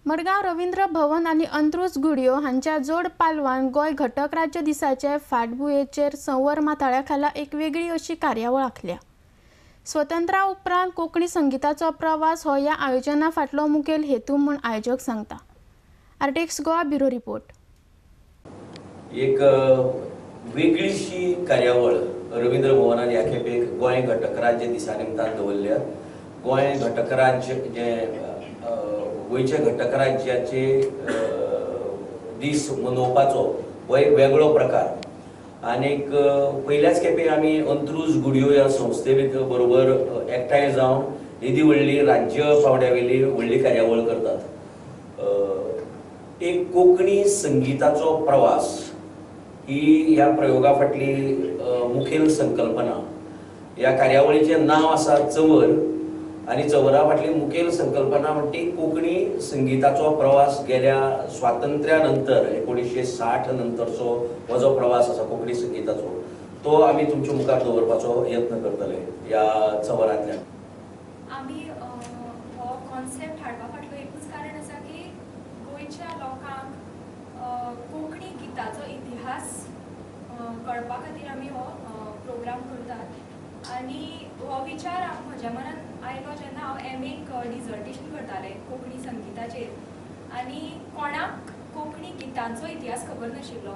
मडगांव रवींद्र भवन आणि अंत्रुज घुडयो हांच्या जोड पालवान गोय घटक राज्य दिसाचे फाटभुंयेचेर संवर माथाळ्याखाला एक वेगळी अशी कार्यावळ आंखल्या। स्वतंत्रा उपरांत कोंकणी संगीताचो प्रवास हो ह्या आयोजना फाटलो मुखेल हेतू म्हूण आयोजक सांगता। आर्टिक्स गोवा ब्युरो रिपोर्ट। एक वेगळीशी कार्यावळ रवींद्र भवनात ह्या खेपेक गोंय घटक राज्य दिसा निमतान दवरल्या। गोंय घटक राज्य जे गोंयच्या घटक राज्याचे दीस मनोवपाचो हो एक वेगळो प्रकार। आनीक पयल्याच खेपे आमी अंत्रुज घुडयो ह्या संस्थे बरोबर एकठांय जावन एदी व्हडली राज्य पावंड्यावेली व्हडली कार्यावळ करतात। एक कोंकणी संगीताचो प्रवास ही ह्या प्रयोगा फाटली मुखेल संकल्पना। ह्या कार्यावळीचें नांव आसा चंवर आनी चंवरा फाटली मुखेल संकल्पना म्हणटी कोंकणी संगीताचो प्रवास गेल्या स्वातंत्र्या नंतर 1960 नंतरचो हो जो प्रवास आसा कोंकणी संगीताचो तो आमी तुमच्या मुखार दवरपाचो यत्न करतले ह्या चंवरांतल्यान। आमी हो कॉन्सेप्ट हाडपा फाटलो एकूच कारण आसा की गोंयच्या लोकांक कोंकणी गिताचो इतिहास कळपा खातीर आमी हो प्रोग्राम करतात। आनी हो विचार म्हज्या मनांत आयलो जेन्ना हांव एम.ए.क डिजर्टेशन करतालें कोंकणी संगीताचेर आनी कोणाक कोंकणी गितांचो इतिहास खबर नाशिल्लो।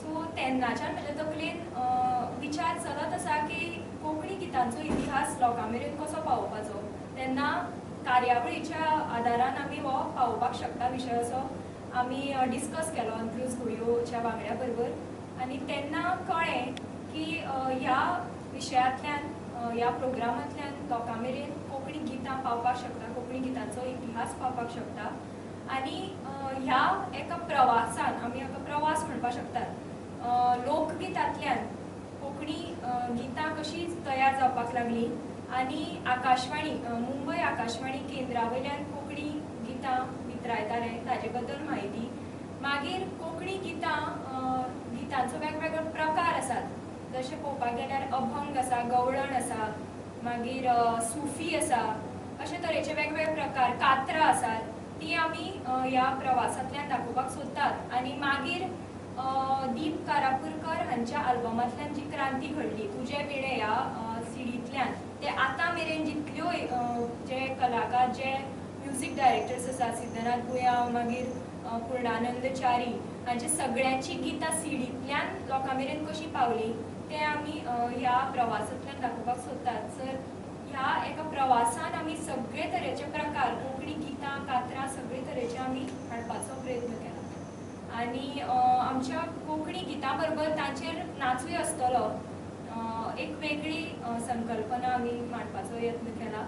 सो तेन्नाच्यान म्हज्या तकलेन विचार चलत आसा की कोंकणी गितांचो इतिहास लोकां मेरेन कसो पावोवपाचो। तेन्ना कार्यावळीच्या आदारान आमी हो पावोवपाक शकता विशय असो आमी डिस्कस केलो अंत्रुज घुडयोच्या वांगड्या बरोबर। आनी तेन्ना कळ्ळें की ह्या विशयांतल्यान ह्या प्रोग्रामांतल्यान लोकां मेरेन कोंकणी गितां पावपाक शकता, कोंकणी गितांचो इतिहास पावपाक शकता। आनी ह्या एका प्रवासान आमी हाका प्रवास म्हणपाक शकतात। लोकगितांतल्यान कोंकणी गितां कशी तयार जावपाक लागली आनी आकाशवाणी मुंबय आकाशवाणी केंद्रा वयल्यान कोंकणी गितां वितरायताले ताजे बद्दल म्हायती। मागीर कोंकणी गितांचो वेगवेगळे प्रकार आसात जशें पळोवपाक गेल्यार अभंग आसा, गवळण आसा, मागीर सुफी आसा, अशे तरेचे वेगवेगळे प्रकार, कातरां आसात ती आमी ह्या प्रवासांतल्यान दाखोवपाक सोदतात। आनी मागीर दीप कारापुरकर हांच्या आल्बमांतल्यान जी क्रांती घडली तुजे विणे ह्या सिडींतल्यान ते आतां मेरेन जितल्योय जे कलाकार जे म्युजीक डायरेक्टर्स आसा सिद्धनाथ गुयाव मागीर पूर्णानंद च्यारी हांचे सगळ्यांची गितां सिडींतल्यान लोकां मेरेन कशी पावली ते आमी ह्या प्रवासांतल्यान दाखोवपाक सोदतात। सर ह्या एका प्रवासान आमी सगळे तरेचे प्रकार कोंकणी गितां कातरां सगळे तरेचे आमी हाडपाचो प्रयत्न केला। आनी आमच्या कोंकणी गितां बरोबर तांचेर नाचूय आसतलो एक वेगळी संकल्पना आमी मांडपाचो यत्न केला।